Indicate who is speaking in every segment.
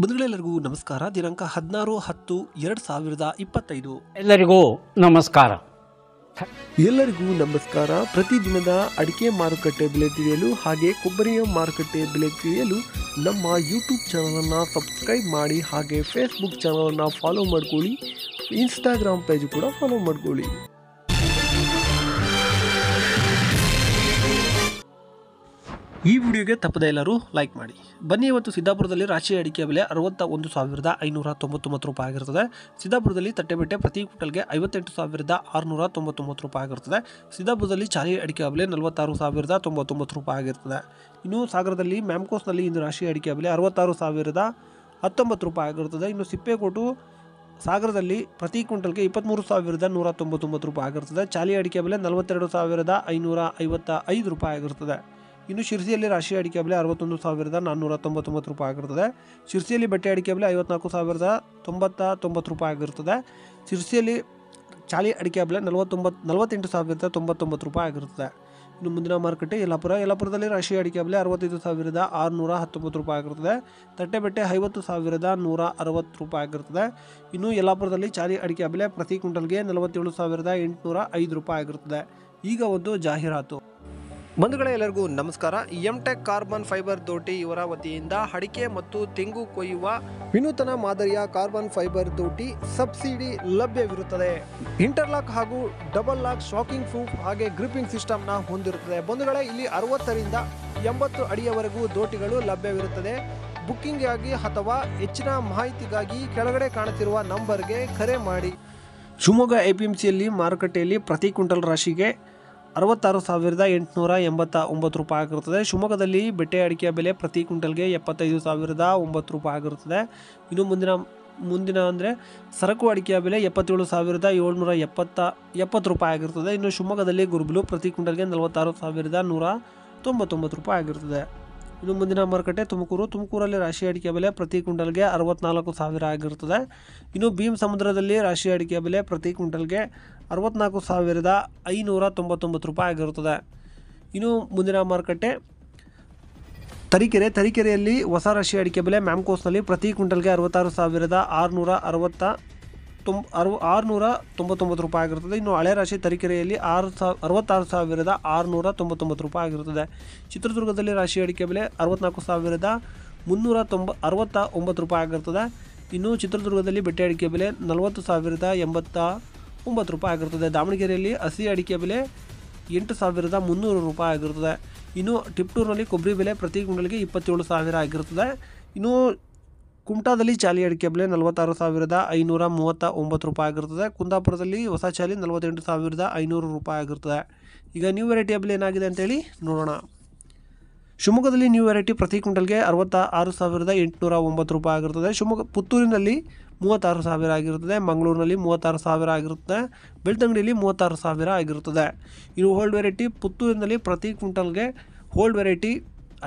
Speaker 1: ಬಂಧುಗಳೆಲ್ಲರಿಗೂ ನಮಸ್ಕಾರ. ದಿನಾಂಕ 16/10/2025.
Speaker 2: ಎಲ್ಲರಿಗೂ ನಮಸ್ಕಾರ.
Speaker 1: ಪ್ರತಿದಿನದ ಅಡಿಕೆ ಮಾರುಕಟ್ಟೆ ಬೆಲೆ ತಿಳಿಯಲು ಹಾಗೆ ಕೊಬ್ಬರಿಯ ಮಾರುಕಟ್ಟೆ ಬೆಲೆ ತಿಳಿಯಲು ನಮ್ಮ ಯೂಟ್ಯೂಬ್ ಚಾನಲನ್ನು ಸಬ್ಸ್ಕ್ರೈಬ್ ಮಾಡಿ, ಹಾಗೆ ಫೇಸ್ಬುಕ್ ಚಾನಲನ್ನು ಫಾಲೋ ಮಾಡ್ಕೊಳ್ಳಿ, ಇನ್ಸ್ಟಾಗ್ರಾಮ್ ಪೇಜ್ ಕೂಡ ಫಾಲೋ ಮಾಡ್ಕೊಳ್ಳಿ. ಈ ವಿಡಿಯೋಗೆ ತಪ್ಪದೆ ಎಲ್ಲರೂ ಲೈಕ್ ಮಾಡಿ. ಬನ್ನಿ, ಇವತ್ತು ಸಿದ್ದಾಪುರದಲ್ಲಿ ರಾಶಿ ಅಡಿಕೆ ಬೆಲೆ 61,599 ರೂಪಾಯಿ ಆಗಿರುತ್ತದೆ. ಸಿದ್ದಾಪುರದಲ್ಲಿ ತಟ್ಟೆಬೆಟ್ಟೆ ಪ್ರತಿ ಕ್ವಿಂಟಲ್ಗೆ 58,699 ರೂಪಾಯಿ ಆಗಿರುತ್ತದೆ. ಸಿದ್ದಾಪುರದಲ್ಲಿ ಚಾಲಿ ಅಡಿಕೆ ಬೆಲೆ 46,099 ರೂಪಾಯಿ ಆಗಿರುತ್ತದೆ. ಇನ್ನು ಸಾಗರದಲ್ಲಿ ಮ್ಯಾಮ್ಕೋಸ್ನಲ್ಲಿ ಇಂದು ರಾಶಿ ಅಡಿಕೆ ಬೆಲೆ 66,019 ರೂಪಾಯಿ ಆಗಿರುತ್ತದೆ. ಇನ್ನು ಸಿಪ್ಪೇಕೋಟು ಸಾಗರದಲ್ಲಿ ಪ್ರತಿ ಕ್ವಿಂಟಲ್ಗೆ 23,199 ರೂಪಾಯಿ ಆಗಿರುತ್ತದೆ. ಚಾಲಿ ಅಡಿಕೆ ಬೆಲೆ 42,555 ರೂಪಾಯಿ ಆಗಿರುತ್ತದೆ. ಇನ್ನು ಶಿರ್ಸಿಯಲ್ಲಿ ರಾಶಿ ಅಡಿಕೆ ಬೆಲೆ 61,499 ರೂಪಾಯಿ ಆಗಿರುತ್ತದೆ. ಶಿರ್ಸಿಯಲ್ಲಿ ಬಟ್ಟೆ ಅಡಿಕೆ ಬೆಲೆ 54,099 ರೂಪಾಯಿ ಆಗಿರುತ್ತದೆ. ಶಿರ್ಸಿಯಲ್ಲಿ ಚಾಲಿ ಅಡಿಕೆ ಬೆಲೆ 48,099 ರೂಪಾಯಿ ಆಗಿರುತ್ತದೆ. ಇನ್ನು ಮುಂದಿನ ಮಾರುಕಟ್ಟೆ ಯಲ್ಲಾಪುರದಲ್ಲಿ ರಾಶಿ ಅಡಿಕೆ ಬೆಲೆ 65,619 ರೂಪಾಯಿ ಆಗಿರುತ್ತದೆ. ತಟ್ಟೆಬೆಟ್ಟೆ 50,160 ರೂಪಾಯಿ ಆಗಿರುತ್ತದೆ. ಇನ್ನು ಯಲ್ಲಾಪುರದಲ್ಲಿ ಚಾಲಿ ಅಡಿಕೆ ಬೆಲೆ ಪ್ರತಿ ಕ್ವಿಂಟಲ್ಗೆ 47,805 ರೂಪಾಯಿ ಆಗಿರುತ್ತದೆ. ಈಗ ಒಂದು ಜಾಹೀರಾತು. ಬಂಧುಗಳೇ, ಎಲ್ಲರಿಗೂ ನಮಸ್ಕಾರ. ಎಂಟೆಕ್ ಕಾರ್ಬನ್ ಫೈಬರ್ ದೋಟಿ ಇವರ ವತಿಯಿಂದ ಅಡಿಕೆ ಮತ್ತು ತೆಂಗು ಕೊಯ್ಯುವ ವಿನೂತನ ಮಾದರಿಯ ಕಾರ್ಬನ್ ಫೈಬರ್ ದೋಟಿ ಸಬ್ಸಿಡಿ ಲಭ್ಯವಿರುತ್ತದೆ. ಇಂಟರ್ಲಾಕ್ ಹಾಗೂ ಡಬಲ್ ಲಾಕ್ ಶಾಕಿಂಗ್ ಪ್ರೂಫ್ ಹಾಗೆ ಗ್ರಿಪ್ಪಿಂಗ್ ಸಿಸ್ಟಮ್ನ ಹೊಂದಿರುತ್ತದೆ. ಬಂಧುಗಳೇ, ಇಲ್ಲಿ 60ರಿಂದ 80 ಅಡಿಯವರೆಗೂ ದೋಟಿಗಳು ಲಭ್ಯವಿರುತ್ತದೆ. ಬುಕ್ಕಿಂಗ್ ಆಗಿ ಅಥವಾ ಹೆಚ್ಚಿನ ಮಾಹಿತಿಗಾಗಿ ಕೆಳಗಡೆ ಕಾಣುತ್ತಿರುವ ನಂಬರ್ಗೆ ಕರೆ ಮಾಡಿ. ಶಿವಮೊಗ್ಗ APMCಯಲ್ಲಿ ಮಾರುಕಟ್ಟೆಯಲ್ಲಿ ಪ್ರತಿ ಕ್ವಿಂಟಲ್ ರಾಶಿಗೆ 66,889 ರೂಪಾಯಿ ಆಗಿರುತ್ತದೆ. ಶಿವಮೊಗ್ಗದಲ್ಲಿ ಬೆಟ್ಟೆ ಅಡಿಕೆ ಬೆಲೆ ಪ್ರತಿ ಕ್ವಿಂಟಲ್ಗೆ 75,009 ರೂಪಾಯಿ ಆಗಿರುತ್ತದೆ. ಇನ್ನು ಮುಂದಿನ ಅಂದರೆ ಸರಕು ಅಡಿಕೆಯ ಬೆಲೆ 77,770 ರೂಪಾಯಿ ಆಗಿರುತ್ತದೆ. ಇನ್ನು ಶಿವಮೊಗ್ಗದಲ್ಲಿ ಗುರುಬಲು ಪ್ರತಿ ಕ್ವಿಂಟಲ್ಗೆ 46,199 ರೂಪಾಯಿ ಆಗಿರುತ್ತದೆ. ಇನ್ನು ಮುಂದಿನ ಮಾರುಕಟ್ಟೆ ತುಮಕೂರಲ್ಲಿ ರಾಶಿ ಅಡಿಕೆ ಬೆಲೆ ಪ್ರತಿ ಕ್ವಿಂಟಲ್ಗೆ 64,000 ಆಗಿರುತ್ತದೆ. ಇನ್ನು ಭೀಮ್ ಸಮುದ್ರದಲ್ಲಿ ರಾಶಿ ಅಡಿಕೆ ಬೆಲೆ ಪ್ರತಿ ಕ್ವಿಂಟಲ್ಗೆ 64,599 ರೂಪಾಯಿ ಆಗಿರುತ್ತದೆ. ಇನ್ನು ಮುಂದಿನ ಮಾರುಕಟ್ಟೆ ತರೀಕೆರೆಯಲ್ಲಿ ಹೊಸ ರಾಶಿ ಅಡಿಕೆ ಬೆಲೆ ಮ್ಯಾಮ್ಕೋಸ್ನಲ್ಲಿ ಪ್ರತಿ ಕ್ವಿಂಟಲ್ಗೆ 66,699 ರೂಪಾಯಿ ಆಗಿರುತ್ತದೆ. ಇನ್ನು ಹಳೆ ರಾಶಿ ತರೀಕೆರೆಯಲ್ಲಿ 66,699 ರೂಪಾಯಿ ಆಗಿರುತ್ತದೆ. ಚಿತ್ರದುರ್ಗದಲ್ಲಿ ರಾಶಿ ಅಡಿಕೆ ಬೆಲೆ 64,369 ರೂಪಾಯಿ ಆಗಿರುತ್ತದೆ. ಇನ್ನು ಚಿತ್ರದುರ್ಗದಲ್ಲಿ ಬೆಟ್ಟೆ ಅಡಿಕೆ ಬೆಲೆ 40,089 ರೂಪಾಯಿ ಆಗಿರುತ್ತದೆ. ದಾವಣಗೆರೆಯಲ್ಲಿ ಹಸಿ ಅಡಿಕೆ ಬೆಲೆ 8,300 ರೂಪಾಯಿ ಆಗಿರುತ್ತದೆ. ಇನ್ನು ಟಿಪ್ಟೂರಿನಲ್ಲಿ ಕೊಬ್ಬರಿ ಬೆಲೆ ಪ್ರತಿ ಕ್ವಿಂಟಲ್ಗೆ 27,000 ಆಗಿರುತ್ತದೆ. ಇನ್ನು ಕುಮಟಾದಲ್ಲಿ ಚಾಲಿ ಅಡಿಕೆ ಬೆಲೆ 46,539 ರೂಪಾಯಿ ಆಗಿರುತ್ತದೆ. ಕುಂದಾಪುರದಲ್ಲಿ ಹೊಸ ಚಾಲಿ 48,500 ರೂಪಾಯಿ ಆಗಿರುತ್ತದೆ. ಈಗ ನ್ಯೂ ವೆರೈಟಿಯ ಬೆಲೆ ಏನಾಗಿದೆ ಅಂತೇಳಿ ನೋಡೋಣ. ಶಿವಮೊಗ್ಗದಲ್ಲಿ ನ್ಯೂ ವೆರೈಟಿ ಪ್ರತಿ ಕ್ವಿಂಟಲ್ಗೆ 66,809 ರೂಪಾಯಿ ಆಗಿರುತ್ತದೆ. ಪುತ್ತೂರಿನಲ್ಲಿ 36,000 ಆಗಿರುತ್ತದೆ. ಮಂಗಳೂರಿನಲ್ಲಿ 36,000 ಆಗಿರುತ್ತದೆ. ಬೆಳ್ತಂಗಡಿಯಲ್ಲಿ 36,000 ಆಗಿರುತ್ತದೆ. ಇನ್ನು ಹೋಲ್ಡ್ ವೆರೈಟಿ ಪುತ್ತೂರಿನಲ್ಲಿ ಪ್ರತಿ ಕ್ವಿಂಟಲ್ಗೆ ಹೋಲ್ಡ್ ವೆರೈಟಿ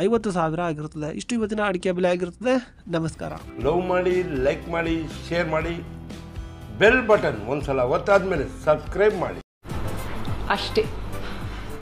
Speaker 1: 50,000 ಆಗಿರುತ್ತದೆ. ಇಷ್ಟು ಇವತ್ತಿನ ಅಡಿಕೆ ಬೆಲೆ ಆಗಿರುತ್ತದೆ. ನಮಸ್ಕಾರ.
Speaker 3: ಲವ್ ಮಾಡಿ, ಲೈಕ್ ಮಾಡಿ, ಶೇರ್ ಮಾಡಿ, ಬೆಲ್ ಬಟನ್ ಒಂದ್ಸಲ ಒತ್ತಾದ್ಮೇಲೆ ಸಬ್ಸ್ಕ್ರೈಬ್ ಮಾಡಿ
Speaker 4: ಅಷ್ಟೇ.